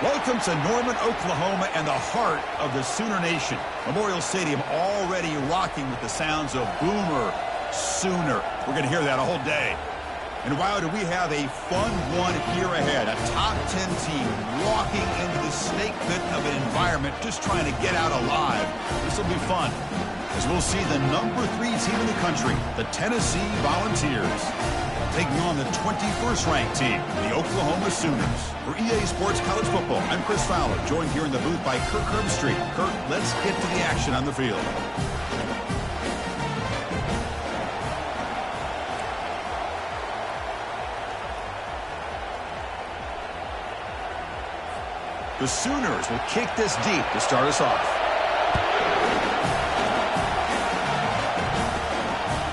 Welcome to Norman, Oklahoma, and the heart of the Sooner Nation. Memorial Stadium already rocking with the sounds of Boomer Sooner. We're going to hear that all day. And wow, do we have a fun one here ahead. A top 10 team walking into the snake pit of an environment just trying to get out alive. This will be fun, as we'll see the number 3 team in the country, the Tennessee Volunteers, taking on the 21st ranked team, the Oklahoma Sooners. For EA Sports College Football, I'm Chris Fowler, joined here in the booth by Kirk Herbstreit. Kirk, let's get to the action on the field. The Sooners will kick this deep to start us off.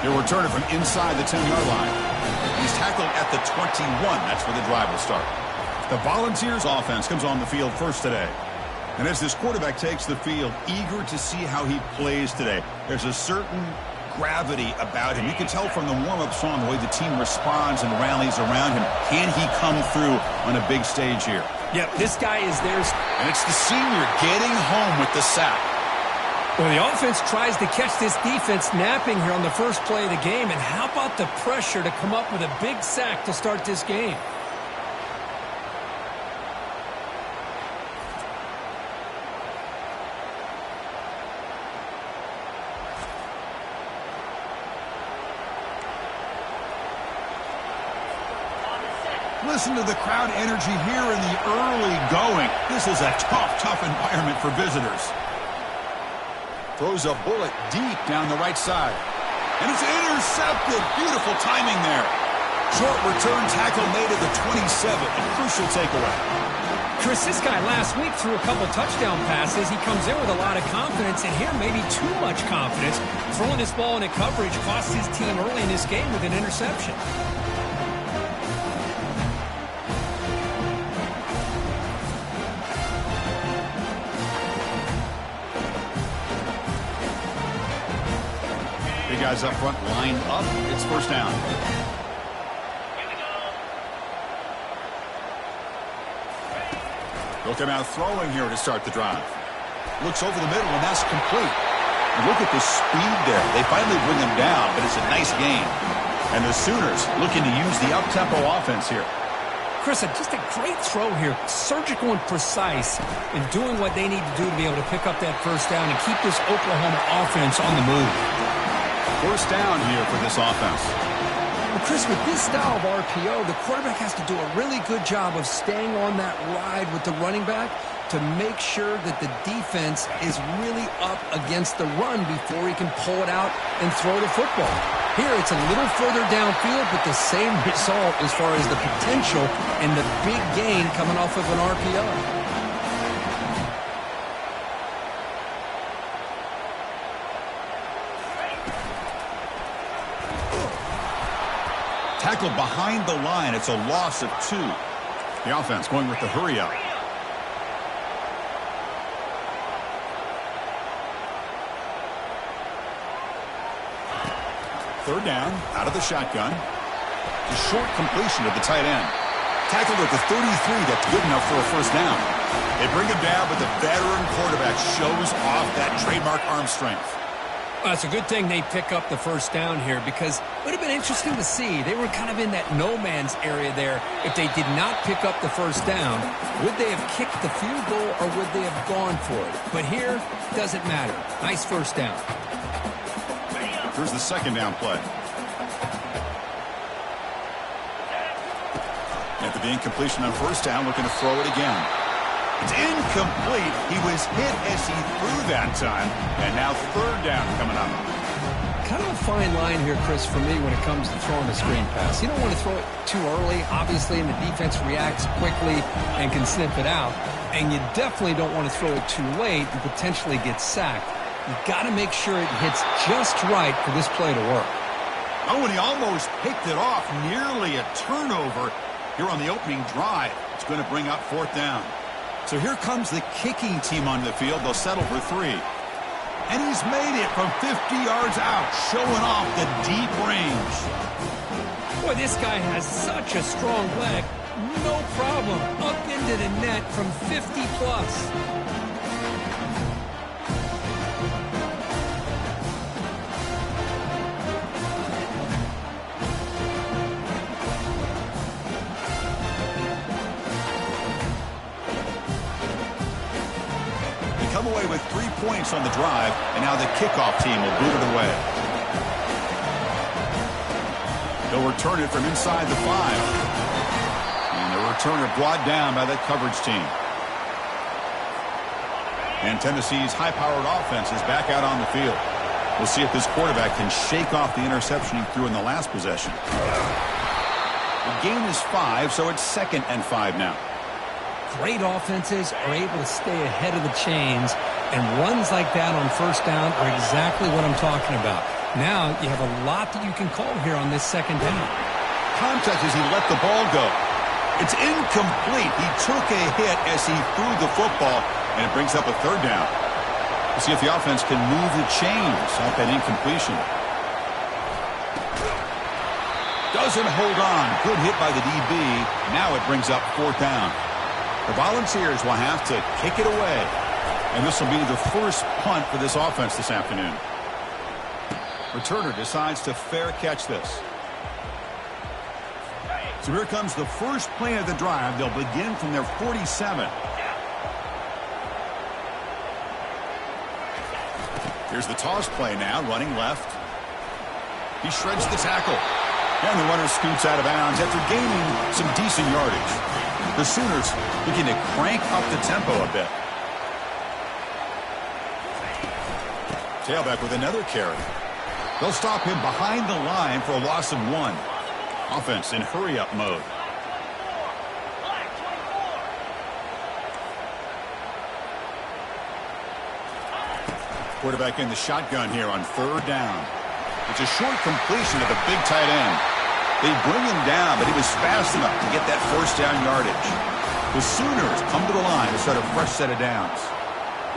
He'll return it from inside the 10-yard line. He's tackled at the 21. That's where the drive will start. The Volunteers offense comes on the field first today. And as this quarterback takes the field, eager to see how he plays today. There's a certain gravity about him. You can tell from the warm-up song the way the team responds and rallies around him. Can he come through on a big stage here? Yep, this guy is theirs. And it's the senior getting home with the sack. Well, the offense tries to catch this defense napping here on the first play of the game. And how about the pressure to come up with a big sack to start this game? Listen to the crowd energy here in the early going. This is a tough environment for visitors. Throws a bullet deep down the right side. And it's intercepted. Beautiful timing there. Short return tackle made at the 27. A crucial takeaway. Chris, this guy last week threw a couple touchdown passes. He comes in with a lot of confidence, and here maybe too much confidence. Throwing this ball into coverage cost his team early in this game with an interception. Guys up front lined up. It's first down. They'll come out throwing here to start the drive. Looks over the middle, and that's complete. And look at the speed there. They finally bring him down, but it's a nice gain. And the Sooners looking to use the up-tempo offense here. Chris, just a great throw here. Surgical and precise in doing what they need to do to be able to pick up that first down and keep this Oklahoma offense on the move. First down here for this offense. Well, Chris, with this style of RPO, the quarterback has to do a really good job of staying on that ride with the running back to make sure that the defense is really up against the run before he can pull it out and throw the football. Here, it's a little further downfield, but the same result as far as the potential and the big gain coming off of an RPO. Tackled behind the line. It's a loss of 2. The offense going with the hurry up. Third down, out of the shotgun. A short completion to the tight end. Tackled at the 33. That's good enough for a first down. They bring him down, but the veteran quarterback shows off that trademark arm strength. Well, it's a good thing they pick up the first down here, because it would have been interesting to see. They were kind of in that no-man's area there. If they did not pick up the first down, would they have kicked the field goal or would they have gone for it? But here, doesn't matter. Nice first down. Here's the second down play. After the incompletion on first down, looking to throw it again. It's incomplete. He was hit as he threw that time. And now third down coming up. Kind of a fine line here, Chris, for me when it comes to throwing a screen pass. You don't want to throw it too early, obviously, and the defense reacts quickly and can snip it out. And you definitely don't want to throw it too late and potentially get sacked. You've got to make sure it hits just right for this play to work. Oh, and he almost picked it off. Nearly a turnover here on the opening drive. It's going to bring up fourth down. So here comes the kicking team on the field. They'll settle for 3. And he's made it from 50 yards out, showing off the deep range. Boy, this guy has such a strong leg. No problem. Up into the net from 50 plus. Come away with 3 points on the drive, and now the kickoff team will boot it away. They'll return it from inside the 5. And the returner brought down by that coverage team. And Tennessee's high-powered offense is back out on the field. We'll see if this quarterback can shake off the interception he threw in the last possession. The gain is 5, so it's 2nd and 5 now. Great offenses are able to stay ahead of the chains, and runs like that on first down are exactly what I'm talking about. Now you have a lot that you can call here on this 2nd down. Contact as he let the ball go. It's incomplete. He took a hit as he threw the football, and it brings up a 3rd down. We'll see if the offense can move the chains off that incompletion. Doesn't hold on. Good hit by the DB. Now it brings up 4th down. The Volunteers will have to kick it away. And this will be the first punt for this offense this afternoon. Returner decides to fair catch this. So here comes the first play of the drive. They'll begin from their 47. Here's the toss play now, running left. He shreds the tackle. And the runner scoots out of bounds after gaining some decent yardage. The Sooners looking to crank up the tempo a bit. Tailback with another carry. They'll stop him behind the line for a loss of 1. Offense in hurry-up mode. Quarterback in the shotgun here on 3rd down. It's a short completion of the big tight end. They bring him down, but he was fast enough to get that first down yardage. The Sooners come to the line to start a fresh set of downs.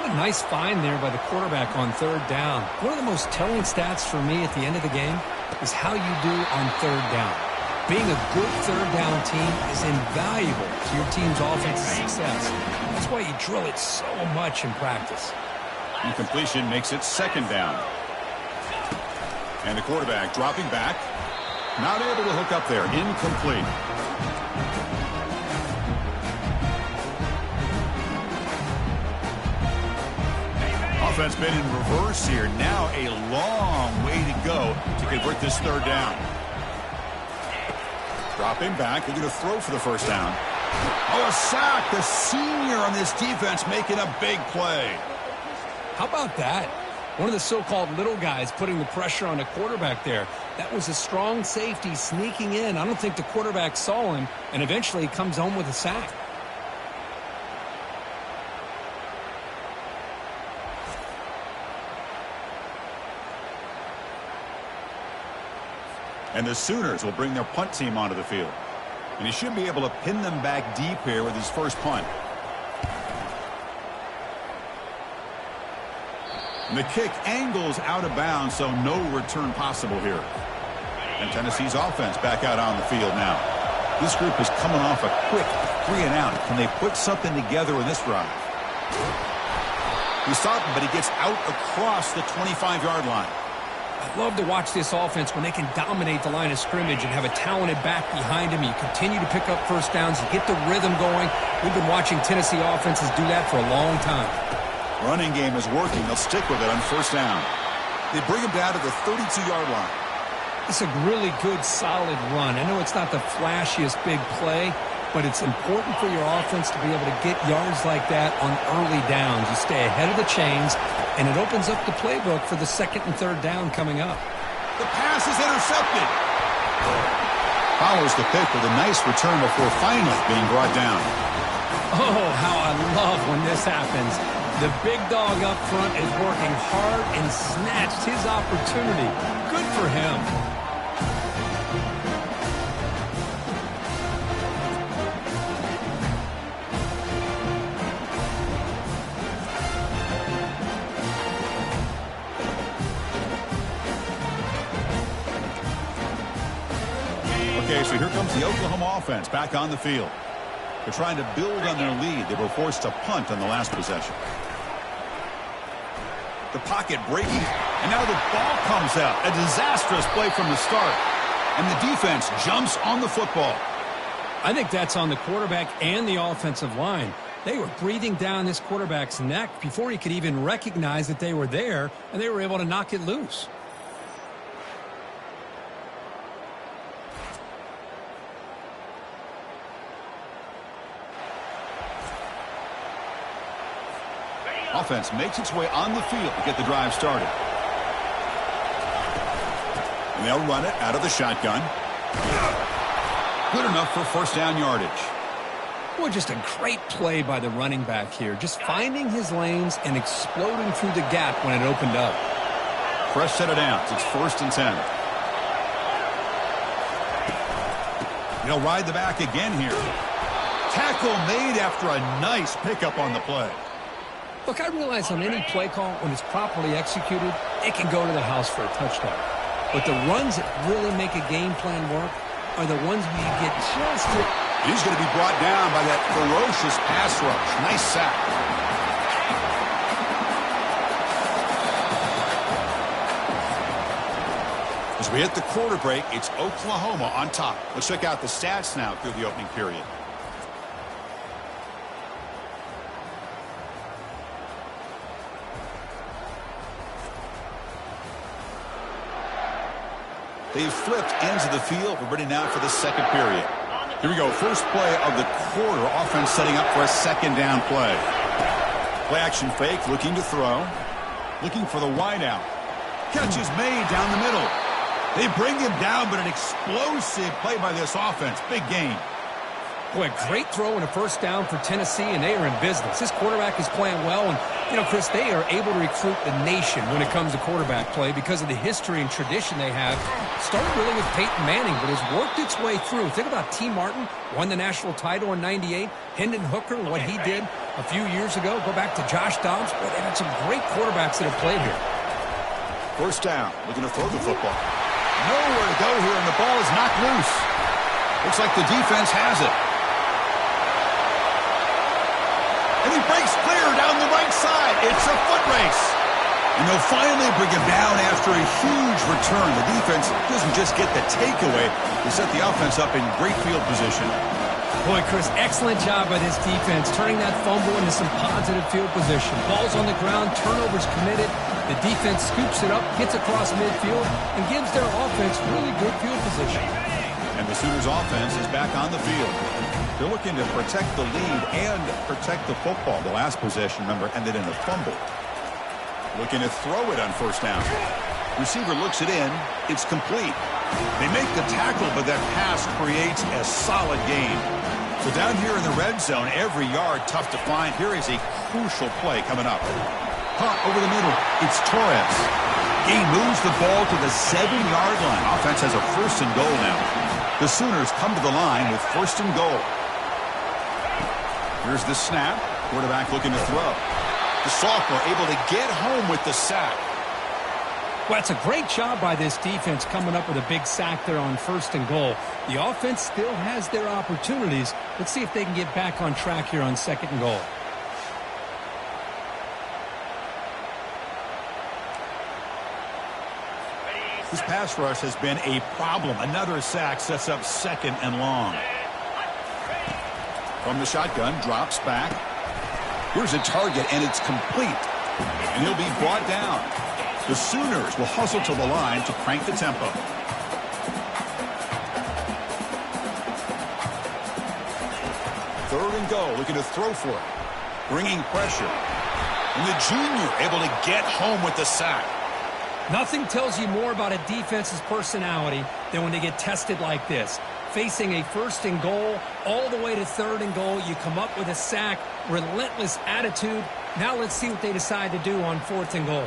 What a nice find there by the quarterback on 3rd down. One of the most telling stats for me at the end of the game is how you do on 3rd down. Being a good 3rd down team is invaluable to your team's offensive success. That's why you drill it so much in practice. Incompletion makes it 2nd down. And the quarterback dropping back. Not able to hook up there. Incomplete. Offense been in reverse here. Now a long way to go to convert this 3rd down. Dropping back. They're going to throw for the first down. Oh, a sack. The senior on this defense making a big play. How about that? One of the so-called little guys putting the pressure on the quarterback there. That was a strong safety sneaking in. I don't think the quarterback saw him, and eventually he comes home with a sack. And the Sooners will bring their punt team onto the field. And he should be able to pin them back deep here with his first punt. And the kick angles out of bounds, so no return possible here. And Tennessee's offense back out on the field now. This group is coming off a quick 3-and-out. Can they put something together in this drive? He stopped him, but he gets out across the 25-yard line. I love to watch this offense when they can dominate the line of scrimmage and have a talented back behind him. You continue to pick up first downs. You get the rhythm going. We've been watching Tennessee offenses do that for a long time. Running game is working. They'll stick with it on first down. They bring him down to the 32-yard line. It's a really good, solid run. I know it's not the flashiest big play, but it's important for your offense to be able to get yards like that on early downs. You stay ahead of the chains, and it opens up the playbook for the 2nd and 3rd down coming up. The pass is intercepted. Follows the pick with a nice return before finally being brought down. Oh, how I love when this happens. The big dog up front is working hard and snatched his opportunity. Good for him. Okay, so here comes the Oklahoma offense back on the field. They're trying to build on their lead. They were forced to punt on the last possession. The pocket breaking, and now the ball comes out. A disastrous play from the start. And the defense jumps on the football. I think that's on the quarterback and the offensive line. They were breathing down this quarterback's neck before he could even recognize that they were there, and they were able to knock it loose. Offense makes its way on the field to get the drive started. And they'll run it out of the shotgun. Good enough for first down yardage. Boy, just a great play by the running back here. Just finding his lanes and exploding through the gap when it opened up. Fresh set of downs. It's 1st and 10. They'll ride the back again here. Tackle made after a nice pickup on the play. Look, I realize on any play call, when it's properly executed, it can go to the house for a touchdown. But the runs that really make a game plan work are the ones where you get just it. He's going to be brought down by that ferocious pass rush. Nice sack. As we hit the quarter break, it's Oklahoma on top. Let's check out the stats now through the opening period. They've flipped ends of the field. We're ready now for the second period. Here we go. First play of the quarter. Offense setting up for a second down play. Play action fake. Looking to throw. Looking for the wideout. Catch is made down the middle. They bring him down, but an explosive play by this offense. Big gain. Boy, great throw and a first down for Tennessee, and they are in business. This quarterback is playing well, and, you know, Chris, they are able to recruit the nation when it comes to quarterback play because of the history and tradition they have. Started really with Peyton Manning, but has worked its way through. Think about T. Martin, won the national title in '98. Hendon Hooker, what he did a few years ago. Go back to Josh Dobbs. Boy, they've had some great quarterbacks that have played here. First down, looking to throw the football. Nowhere to go here, and the ball is knocked loose. Looks like the defense has it. And he breaks clear down the right side. It's a foot race. And they'll finally bring him down after a huge return. The defense doesn't just get the takeaway. They set the offense up in great field position. Boy, Chris, excellent job by this defense, turning that fumble into some positive field position. Ball's on the ground, turnovers committed. The defense scoops it up, gets across midfield, and gives their offense really good field position. And the Sooners offense is back on the field. They're looking to protect the lead and protect the football. The last possession, remember, ended in a fumble. Looking to throw it on first down. Receiver looks it in. It's complete. They make the tackle, but that pass creates a solid gain. So down here in the red zone, every yard tough to find. Here is a crucial play coming up. Caught over the middle. It's Torres. He moves the ball to the 7-yard line. Offense has a 1st and goal now. The Sooners come to the line with 1st and goal. Here's the snap. Quarterback looking to throw. The sophomore able to get home with the sack. Well, that's a great job by this defense coming up with a big sack there on 1st and goal. The offense still has their opportunities. Let's see if they can get back on track here on 2nd and goal. This pass rush has been a problem. Another sack sets up 2nd and long. From the shotgun, drops back. Here's a target, and it's complete. And he'll be brought down. The Sooners will hustle to the line to crank the tempo. 3rd and goal, looking to throw for it. Bringing pressure. And the junior able to get home with the sack. Nothing tells you more about a defense's personality than when they get tested like this. Facing a 1st and goal, all the way to 3rd and goal, you come up with a sack, relentless attitude. Now let's see what they decide to do on 4th and goal.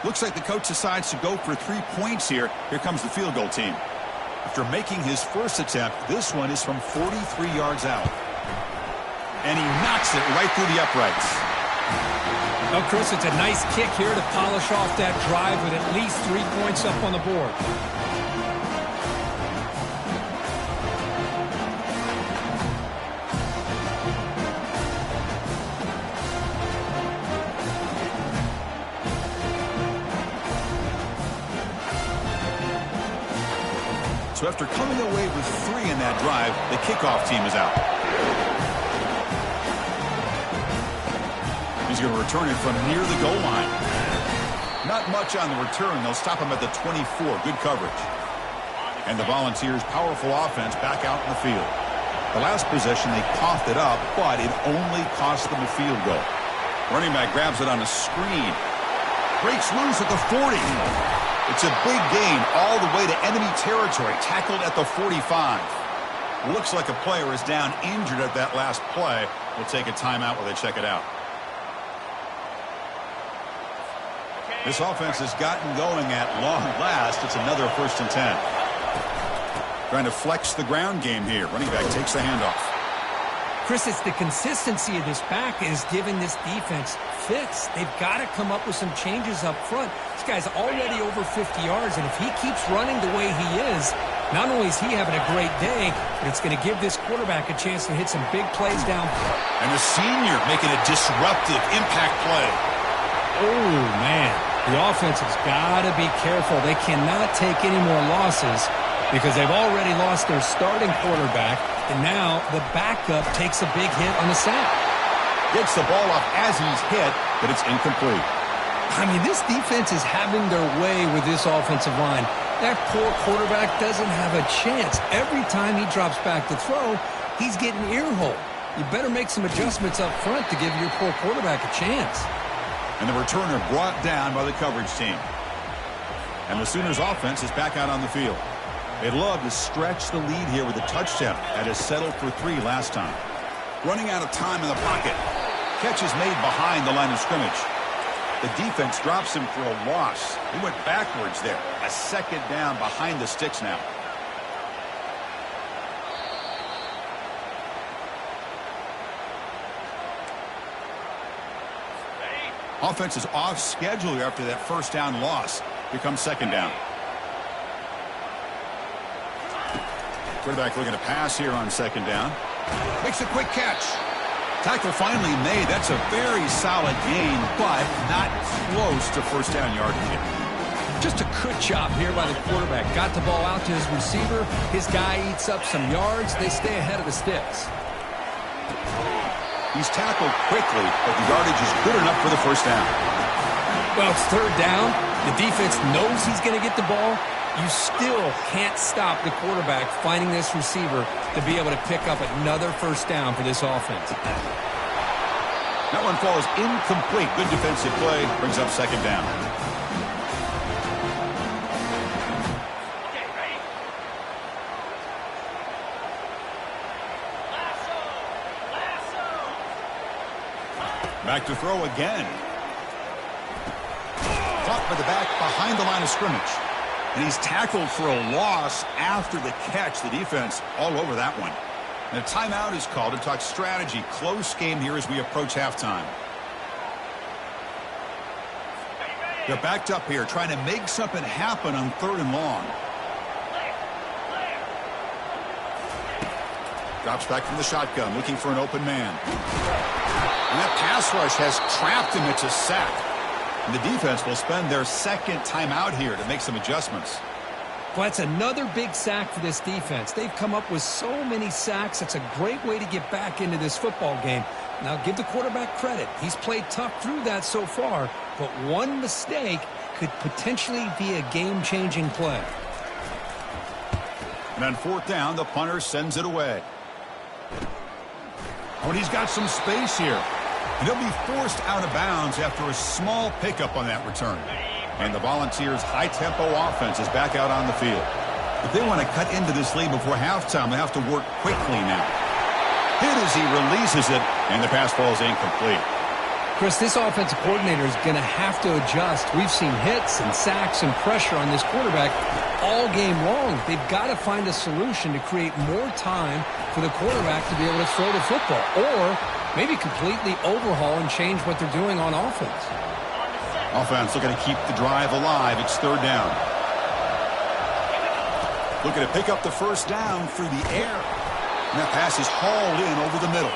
Looks like the coach decides to go for 3 points here. Here comes the field goal team. After making his first attempt, this one is from 43 yards out. And he knocks it right through the uprights. Well, Chris, it's a nice kick here to polish off that drive with at least 3 points up on the board. So after coming away with 3 in that drive, the kickoff team is out. He's going to return it from near the goal line. Not much on the return. They'll stop him at the 24. Good coverage. And the Volunteers' powerful offense back out in the field. The last possession, they coughed it up, but it only cost them a field goal. Running back grabs it on a screen. Breaks loose at the 40. It's a big gain all the way to enemy territory. Tackled at the 45. Looks like a player is down injured at that last play. We'll take a timeout while they check it out. This offense has gotten going at long last. It's another 1st and 10. Trying to flex the ground game here. Running back takes the handoff. Chris, it's the consistency of this back is giving this defense fits. They've got to come up with some changes up front. This guy's already over 50 yards, and if he keeps running the way he is, not only is he having a great day, but it's going to give this quarterback a chance to hit some big plays down. And the senior making a disruptive impact play. Oh, man. The offense has got to be careful. They cannot take any more losses because they've already lost their starting quarterback, and now the backup takes a big hit on the sack. Gets the ball off as he's hit, but it's incomplete. I mean, this defense is having their way with this offensive line. That poor quarterback doesn't have a chance. Every time he drops back to throw, he's getting earholed. You better make some adjustments up front to give your poor quarterback a chance. And the returner brought down by the coverage team. And the Sooners offense is back out on the field. They'd love to stretch the lead here with a touchdown. That is settled for 3 last time. Running out of time in the pocket. Catch is made behind the line of scrimmage. The defense drops him for a loss. He went backwards there. A 2nd down behind the sticks now. Offense is off schedule after that 1st down loss. Becomes 2nd down. Quarterback looking to pass here on 2nd down. Makes a quick catch. Tackle finally made. That's a very solid gain, but not close to 1st down yardage yet. Just a good job here by the quarterback. Got the ball out to his receiver. His guy eats up some yards. They stay ahead of the sticks. He's tackled quickly, but the yardage is good enough for the 1st down. Well, it's 3rd down. The defense knows he's going to get the ball. You still can't stop the quarterback finding this receiver to be able to pick up another 1st down for this offense. That one falls incomplete. Good defensive play. Brings up 2nd down. Back to throw again. Caught by the back behind the line of scrimmage. And he's tackled for a loss after the catch. The defense all over that one. And a timeout is called to talk strategy. Close game here as we approach halftime. They're backed up here trying to make something happen on 3rd and long. Drops back from the shotgun looking for an open man. And that pass rush has trapped him. It's a sack. And the defense will spend their 2nd timeout here to make some adjustments. Well, that's another big sack for this defense. They've come up with so many sacks. It's a great way to get back into this football game. Now, give the quarterback credit. He's played tough through that so far, but one mistake could potentially be a game-changing play. And on 4th down, the punter sends it away. Oh, and he's got some space here. And he'll be forced out of bounds after a small pickup on that return. And the Volunteers' high-tempo offense is back out on the field. If they want to cut into this lead before halftime, they have to work quickly now. Hit as he releases it, and the pass falls incomplete. Chris, this offensive coordinator is going to have to adjust. We've seen hits and sacks and pressure on this quarterback all game long. They've got to find a solution to create more time for the quarterback to be able to throw the football, or maybe completely overhaul and change what they're doing on offense. Offense looking to keep the drive alive. It's third down. Looking to pick up the first down through the air. And that pass is hauled in over the middle.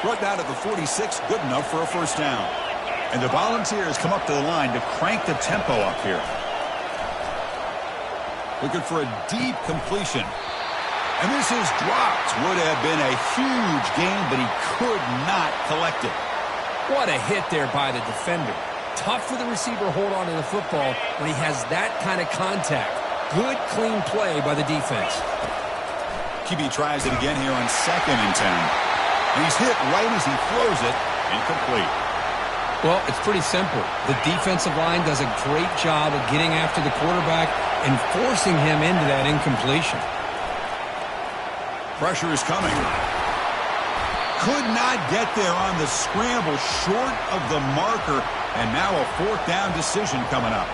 Brought down at the 46, good enough for a first down. And the Volunteers come up to the line to crank the tempo up here. Looking for a deep completion. And this is dropped. Would have been a huge gain, but he could not collect it. What a hit there by the defender. Tough for the receiver to hold on to the football when he has that kind of contact. Good, clean play by the defense. QB tries it again here on 2nd and 10. And he's hit right as he throws it. Incomplete. Well, it's pretty simple. The defensive line does a great job of getting after the quarterback and forcing him into that incompletion. Pressure is coming. Could not get there on the scramble, short of the marker. And now a 4th down decision coming up.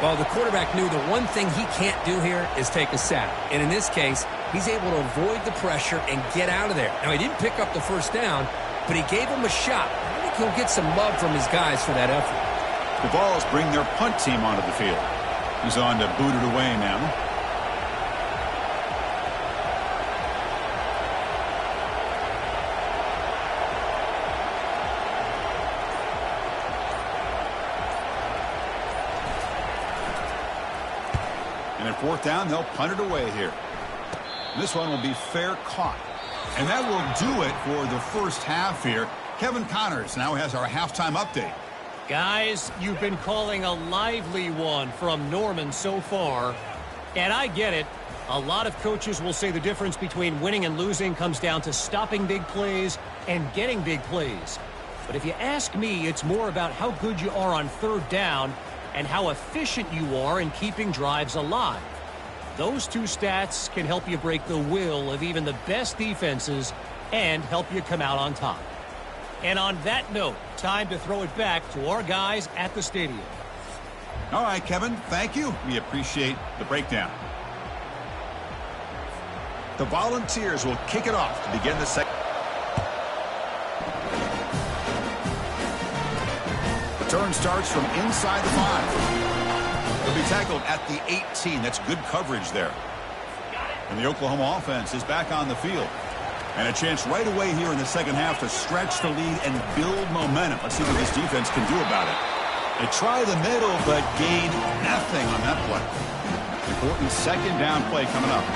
Well, the quarterback knew the one thing he can't do here is take a sack. And in this case, he's able to avoid the pressure and get out of there. Now, he didn't pick up the first down, but he gave him a shot. I think he'll get some love from his guys for that effort. The Vols bring their punt team onto the field. He's on to boot it away now. And at 4th down, they'll punt it away here. This one will be fair caught. And that will do it for the first half here. Kevin Connors now has our halftime update. Guys, you've been calling a lively one from Norman so far. And I get it. A lot of coaches will say the difference between winning and losing comes down to stopping big plays and getting big plays. But if you ask me, it's more about how good you are on 3rd down and how efficient you are in keeping drives alive. Those two stats can help you break the will of even the best defenses and help you come out on top. And on that note, time to throw it back to our guys at the stadium. All right, Kevin, thank you. We appreciate the breakdown. The Volunteers will kick it off to begin the second. Return starts from inside the 5. He'll be tackled at the 18. That's good coverage there. And the Oklahoma offense is back on the field. And a chance right away here in the second half to stretch the lead and build momentum. Let's see what this defense can do about it. They try the middle, but gain nothing on that play. Important 2nd down play coming up.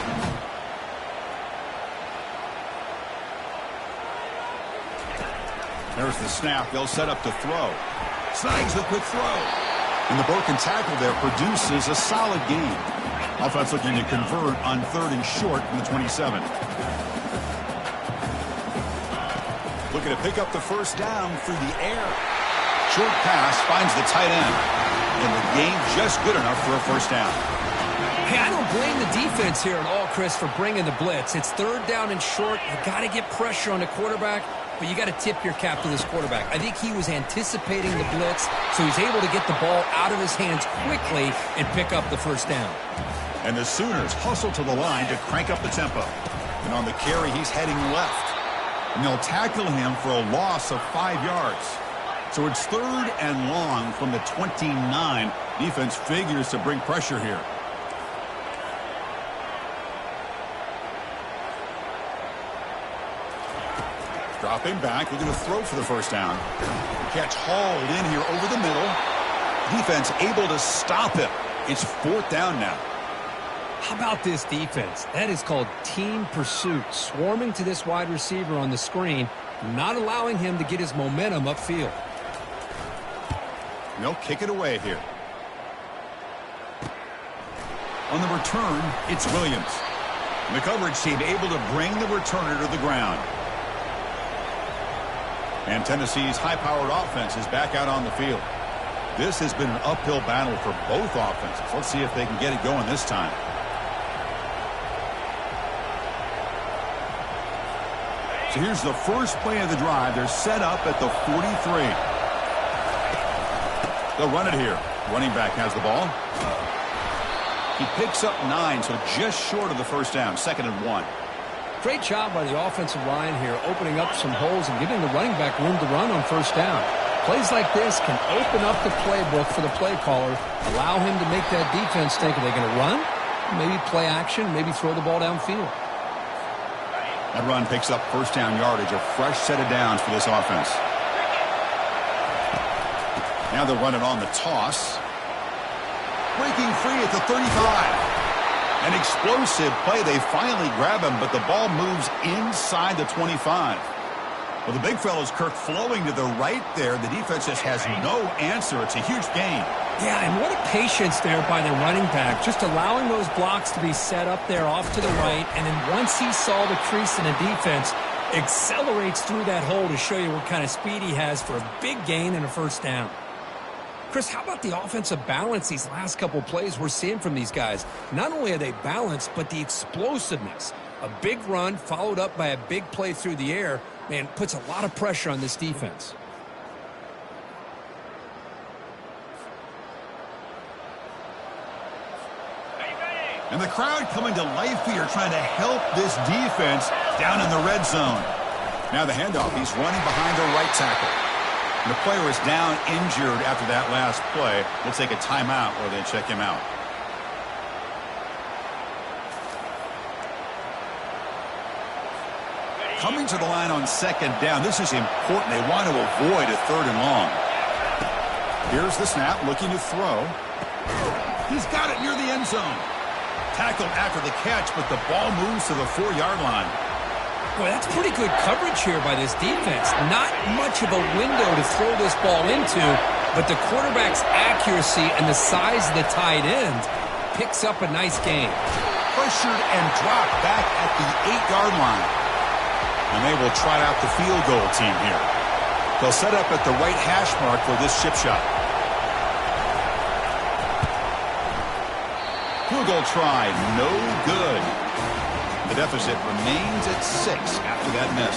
There's the snap. They'll set up to throw. Snags the quick throw. And the broken tackle there produces a solid gain. Offense looking to convert on 3rd and short from the 27. Looking to pick up the first down through the air. Short pass finds the tight end. And the gain just good enough for a first down. Hey, I don't blame the defense here at all, Chris, for bringing the blitz. It's 3rd down and short. You got to get pressure on the quarterback, but you got to tip your cap to this quarterback. I think he was anticipating the blitz, so he's able to get the ball out of his hands quickly and pick up the first down. And the Sooners hustle to the line to crank up the tempo. And on the carry, he's heading left. And they'll tackle him for a loss of 5 yards. So it's 3rd and long from the 29. Defense figures to bring pressure here. Dropping back, looking to throw for the first down. Catch hauled in here over the middle. Defense able to stop him. It's 4th down now. How about this defense? That is called team pursuit. Swarming to this wide receiver on the screen, not allowing him to get his momentum upfield. And they'll kick it away here. On the return, it's Williams. And the coverage team able to bring the returner to the ground. And Tennessee's high-powered offense is back out on the field. This has been an uphill battle for both offenses. Let's see if they can get it going this time. So here's the first play of the drive. They're set up at the 43. They'll run it here. Running back has the ball. He picks up 9, so just short of the first down. 2nd and 1. Great job by the offensive line here, opening up some holes and giving the running back room to run on first down. Plays like this can open up the playbook for the play caller, allow him to make that defense think, are they going to run? Maybe play action, maybe throw the ball downfield. That run picks up first down yardage, a fresh set of downs for this offense. Now they'll run it on the toss. Breaking free at the 35. An explosive play. They finally grab him, but the ball moves inside the 25. Well, the big fellow's Kirk flowing to the right there. The defense just has no answer. It's a huge gain. Yeah, and what a patience there by the running back, just allowing those blocks to be set up there off to the right, and then once he saw the crease in the defense, accelerates through that hole to show you what kind of speed he has for a big gain and a first down. Chris, how about the offensive balance these last couple plays we're seeing from these guys? Not only are they balanced, but the explosiveness. A big run followed up by a big play through the air, man, puts a lot of pressure on this defense. And the crowd coming to life here, trying to help this defense down in the red zone. Now the handoff, he's running behind the right tackle. And the player is down injured after that last play. We'll take a timeout or they check him out. Coming to the line on 2nd down. This is important. They want to avoid a 3rd and long. Here's the snap, looking to throw. He's got it near the end zone. Tackled after the catch, but the ball moves to the 4-yard line. Boy, that's pretty good coverage here by this defense. Not much of a window to throw this ball into, but the quarterback's accuracy and the size of the tight end picks up a nice gain. Pressured and dropped back at the 8-yard line. And they will try out the field goal team here. They'll set up at the right hash mark for this chip shot. Field goal try, no good. The deficit remains at 6 after that miss.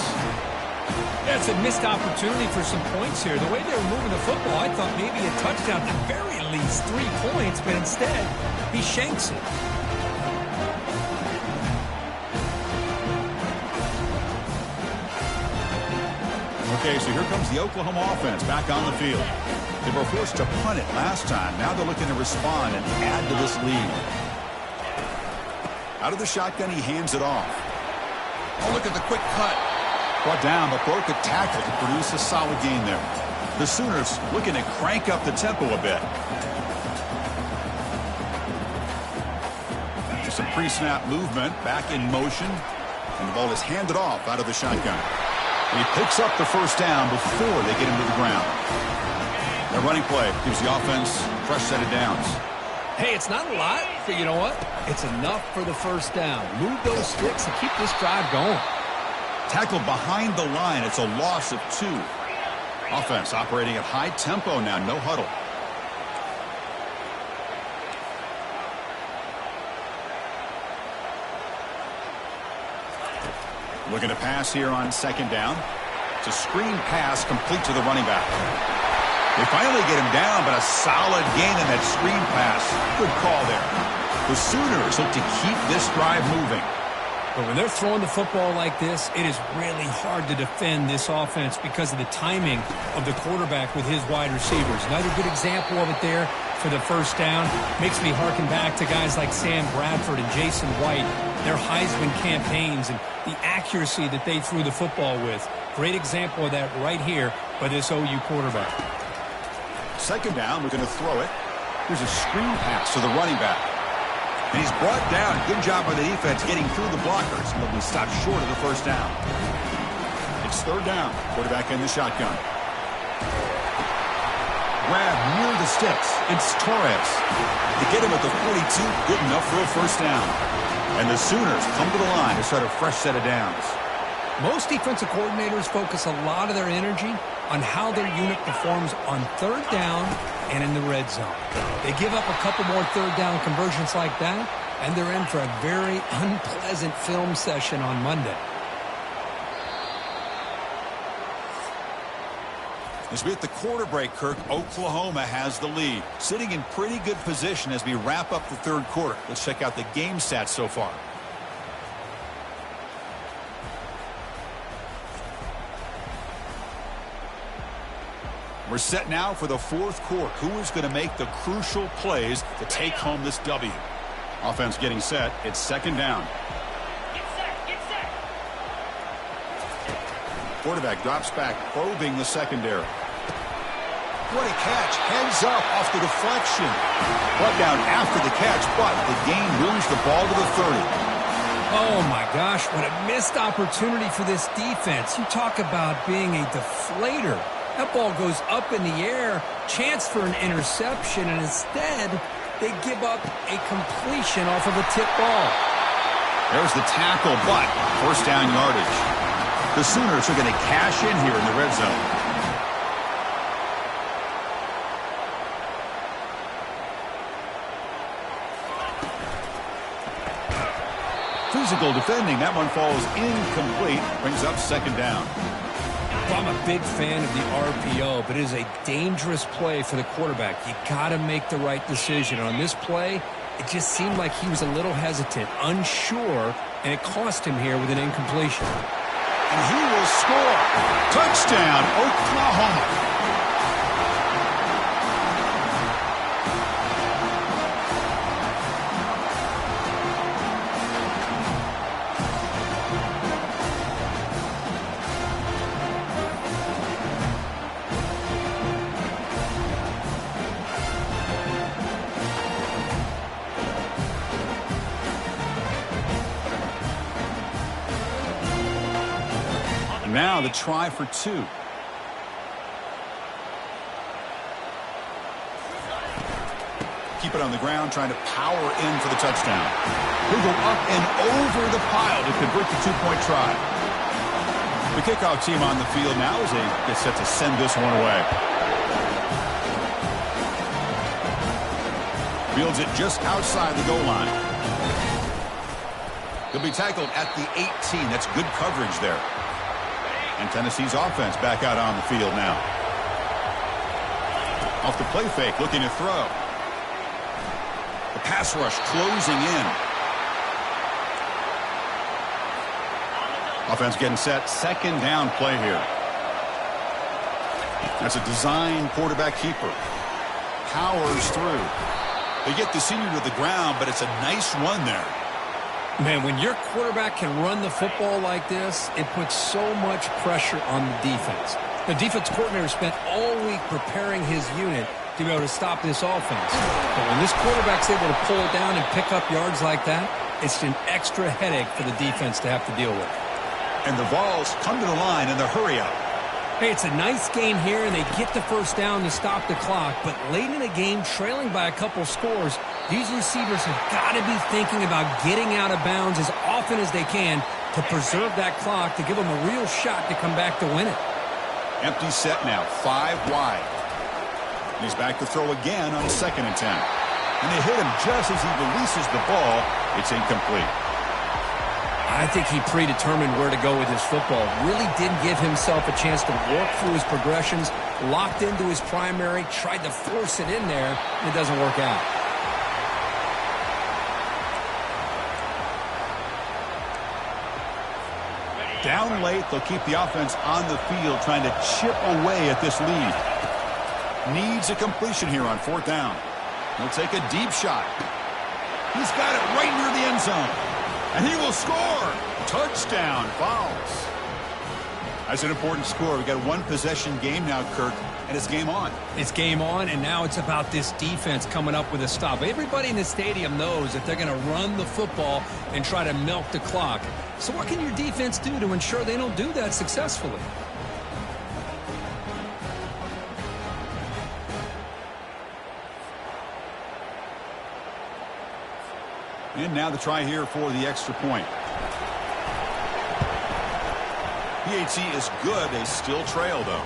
Yeah, it's a missed opportunity for some points here. The way they were moving the football, I thought maybe a touchdown, at the very least 3 points, but instead, he shanks it. Okay, so here comes the Oklahoma offense back on the field. They were forced to punt it last time. Now they're looking to respond and add to this lead. Out of the shotgun, he hands it off. Oh, look at the quick cut. Brought down, but broke a tackle to produce a solid gain there. The Sooners looking to crank up the tempo a bit. Some pre-snap movement, back in motion. And the ball is handed off out of the shotgun. And he picks up the first down before they get him to the ground. That running play gives the offense a fresh set of downs. Hey, it's not a lot, but you know what? It's enough for the first down. Move those sticks and keep this drive going. Tackled behind the line. It's a loss of 2. Offense operating at high tempo now. No huddle. Looking to pass here on 2nd down. It's a screen pass complete to the running back. They finally get him down, but a solid gain in that screen pass. Good call there. The Sooners look to keep this drive moving. But when they're throwing the football like this, it is really hard to defend this offense because of the timing of the quarterback with his wide receivers. Another good example of it there for the first down. Makes me harken back to guys like Sam Bradford and Jason White, their Heisman campaigns and the accuracy that they threw the football with. Great example of that right here by this OU quarterback. 2nd down, we're going to throw it. Here's a screen pass to the running back. And he's brought down. Good job by the defense getting through the blockers. But we stopped short of the first down. It's 3rd down. Quarterback in the shotgun. Grab near the sticks. It's Torres. To get him at the 42, good enough for a first down. And the Sooners come to the line to start a fresh set of downs. Most defensive coordinators focus a lot of their energy on how their unit performs on 3rd down and in the red zone. They give up a couple more 3rd down conversions like that, and they're in for a very unpleasant film session on Monday. As we hit the quarter break, Kirk, Oklahoma has the lead. Sitting in pretty good position as we wrap up the third quarter. Let's check out the game stats so far. We're set now for the fourth quarter. Who is going to make the crucial plays to take home this W? Offense getting set. It's second down. Get set. Quarterback drops back, probing the secondary. What a catch. Heads up off the deflection. Brought down after the catch, but the gain moves the ball to the 30. Oh, my gosh, what a missed opportunity for this defense. You talk about being a deflator. That ball goes up in the air, chance for an interception, and instead they give up a completion off of a tip ball. There's the tackle, but first down yardage. The Sooners are going to cash in here in the red zone. Physical defending. That one falls incomplete. Brings up second down. Well, I'm a big fan of the RPO, but it is a dangerous play for the quarterback. You got to make the right decision. On this play, it just seemed like he was a little hesitant, unsure, and it cost him here with an incompletion. And he will score. Touchdown, Oklahoma. Now the try for two. Keep it on the ground, trying to power in for the touchdown. He'll go up and over the pile to convert the two-point try. The kickoff team on the field now as they get set to send this one away. Fields it just outside the goal line. He'll be tackled at the 18. That's good coverage there. And Tennessee's offense back out on the field now. Off the play fake, looking to throw. The pass rush closing in. Offense getting set. Second down play here. That's a design quarterback keeper. Powers through. They get the senior to the ground, but it's a nice run there. Man, when your quarterback can run the football like this, it puts so much pressure on the defense. The defense coordinator spent all week preparing his unit to be able to stop this offense. But when this quarterback's able to pull it down and pick up yards like that, it's an extra headache for the defense to have to deal with. And the Vols come to the line in the hurry-up. Hey, it's a nice game here, and they get the first down to stop the clock. But late in the game, trailing by a couple scores, these receivers have got to be thinking about getting out of bounds as often as they can to preserve that clock, to give them a real shot to come back to win it. Empty set now, 5 wide. He's back to throw again on 2nd and 10. And they hit him just as he releases the ball. It's incomplete. I think he predetermined where to go with his football. Really didn't give himself a chance to work through his progressions, locked into his primary, tried to force it in there, and it doesn't work out. Down late, they'll keep the offense on the field, trying to chip away at this lead. Needs a completion here on 4th down. He'll take a deep shot. He's got it right near the end zone. And he will score. Touchdown, Vols. That's an important score. We've got a one-possession game now, Kirk, and it's game on. It's game on, and now it's about this defense coming up with a stop. Everybody in the stadium knows that they're going to run the football and try to milk the clock. So what can your defense do to ensure they don't do that successfully? And now the try here for the extra point. PAT is good. They still trail, though.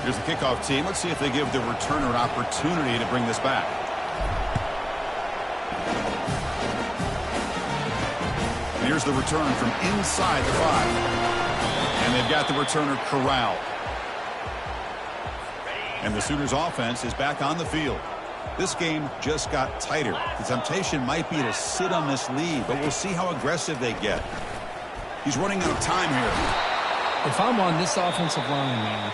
Here's the kickoff team. Let's see if they give the returner an opportunity to bring this back. Here's the return from inside the 5. And they've got the returner corralled. And the Sooners offense is back on the field. This game just got tighter. The temptation might be to sit on this lead, but we'll see how aggressive they get. He's running out of time here. If I'm on this offensive line, man,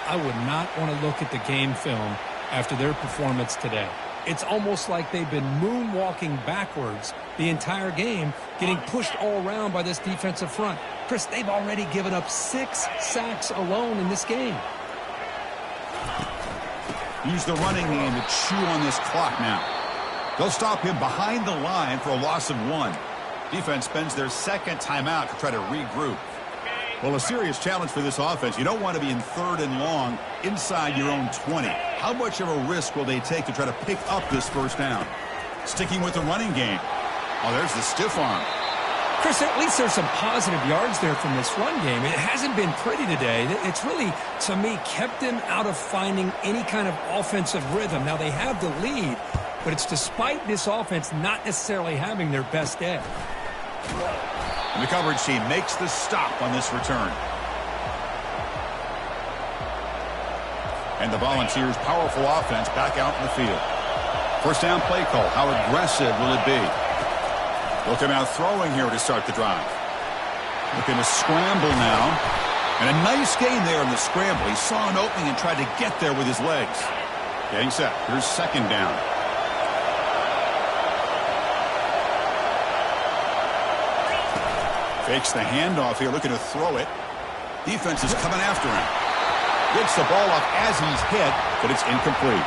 I would not want to look at the game film after their performance today. It's almost like they've been moonwalking backwards the entire game, getting pushed all around by this defensive front. Chris, they've already given up 6 sacks alone in this game. Use the running game to chew on this clock now. They'll stop him behind the line for a loss of 1. Defense spends their second timeout to try to regroup. Well, a serious challenge for this offense. You don't want to be in 3rd and long inside your own 20. How much of a risk will they take to try to pick up this first down? Sticking with the running game. Oh, there's the stiff arm. Chris, at least there's some positive yards there from this run game. It hasn't been pretty today. It's really, to me, kept them out of finding any kind of offensive rhythm. Now, they have the lead, but it's despite this offense not necessarily having their best day. And the coverage team makes the stop on this return. And the Volunteers' powerful offense back out in the field. First down play call. How aggressive will it be? They'll come out throwing here to start the drive. Looking to scramble now. And a nice gain there in the scramble. He saw an opening and tried to get there with his legs. Getting set. Here's second down. Fakes the handoff here, looking to throw it. Defense is coming after him. Gets the ball up as he's hit, but it's incomplete.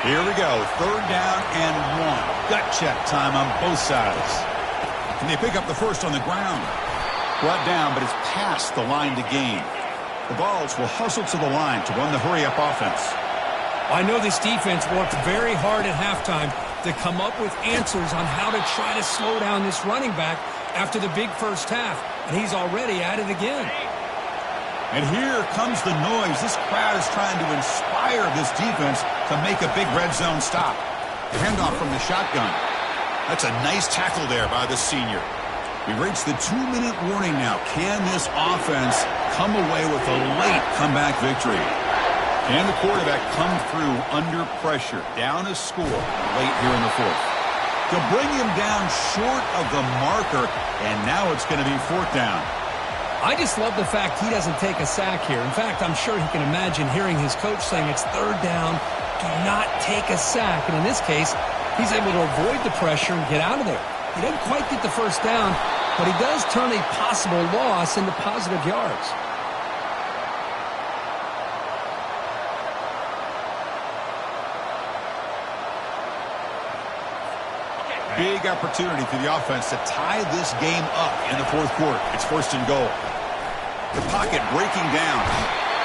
Here we go, 3rd down and 1. Gut check time on both sides. Can they pick up the first on the ground? Brought down, but it's past the line to gain. The Vols will hustle to the line to run the hurry-up offense. I know this defense worked very hard at halftime to come up with answers on how to try to slow down this running back after the big first half, and he's already at it again. And here comes the noise. This crowd is trying to inspire this defense to make a big red zone stop. Handoff from the shotgun. That's a nice tackle there by the senior. We reach the 2-minute warning now. Can this offense come away with a late comeback victory? Can the quarterback come through under pressure? Down a score late here in the 4th. They'll bring him down short of the marker, and now it's going to be 4th down. I just love the fact he doesn't take a sack here. In fact, I'm sure he can imagine hearing his coach saying it's 3rd down, do not take a sack. And in this case, he's able to avoid the pressure and get out of there. He doesn't quite get the first down, but he does turn a possible loss into positive yards. Big opportunity for the offense to tie this game up in the 4th quarter. It's 1st and goal. The pocket breaking down.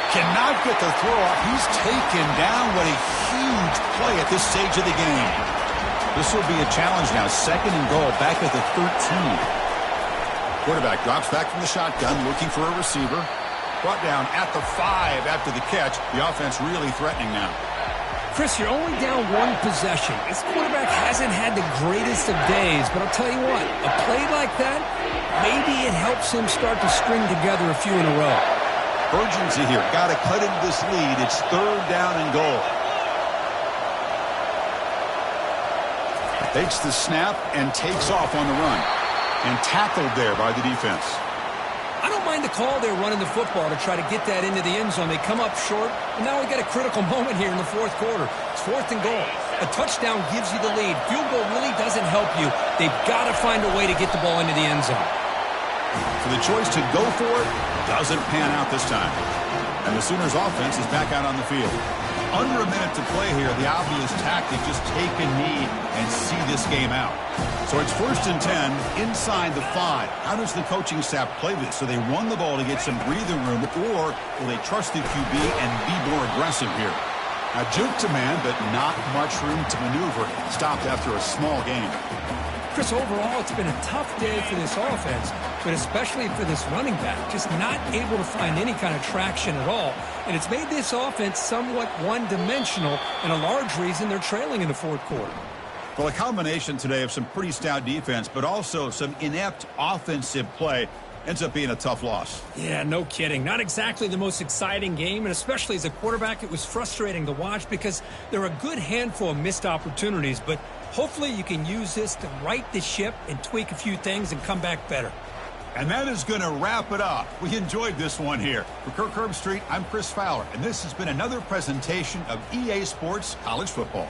Cannot get the throw off. He's taken down. What a huge play at this stage of the game. This will be a challenge now. 2nd and goal, back at the 13. Quarterback drops back from the shotgun, looking for a receiver. Brought down at the 5 after the catch. The offense really threatening now. Chris, you're only down 1 possession. This quarterback hasn't had the greatest of days, but I'll tell you what, a play like that, maybe it helps him start to string together a few in a row. Urgency here. Got to cut into this lead. It's 3rd down and goal. Takes the snap and takes off on the run. And tackled there by the defense. I don't mind the call they're running the football to try to get that into the end zone. They come up short, and now we got a critical moment here in the 4th quarter. It's 4th and goal. A touchdown gives you the lead. Field goal really doesn't help you. They've got to find a way to get the ball into the end zone. So the choice to go for it doesn't pan out this time. And the Sooners offense is back out on the field. Under a minute to play here, the obvious tactic, just take a knee and see this game out. So it's 1st and 10 inside the 5. How does the coaching staff play this? So they run the ball to get some breathing room, or will they trust the QB and be more aggressive here? Now, juke to man, but not much room to maneuver. Stopped after a small gain. Chris, overall, it's been a tough day for this offense, but especially for this running back, just not able to find any kind of traction at all. And it's made this offense somewhat one-dimensional, and a large reason they're trailing in the 4th quarter. Well, a combination today of some pretty stout defense, but also some inept offensive play ends up being a tough loss. Yeah, no kidding. Not exactly the most exciting game, and especially as a quarterback, it was frustrating to watch because there are a good handful of missed opportunities, but hopefully you can use this to right the ship and tweak a few things and come back better. And that is going to wrap it up. We enjoyed this one here. For Kirk Herbstreit, I'm Chris Fowler, and this has been another presentation of EA Sports College Football.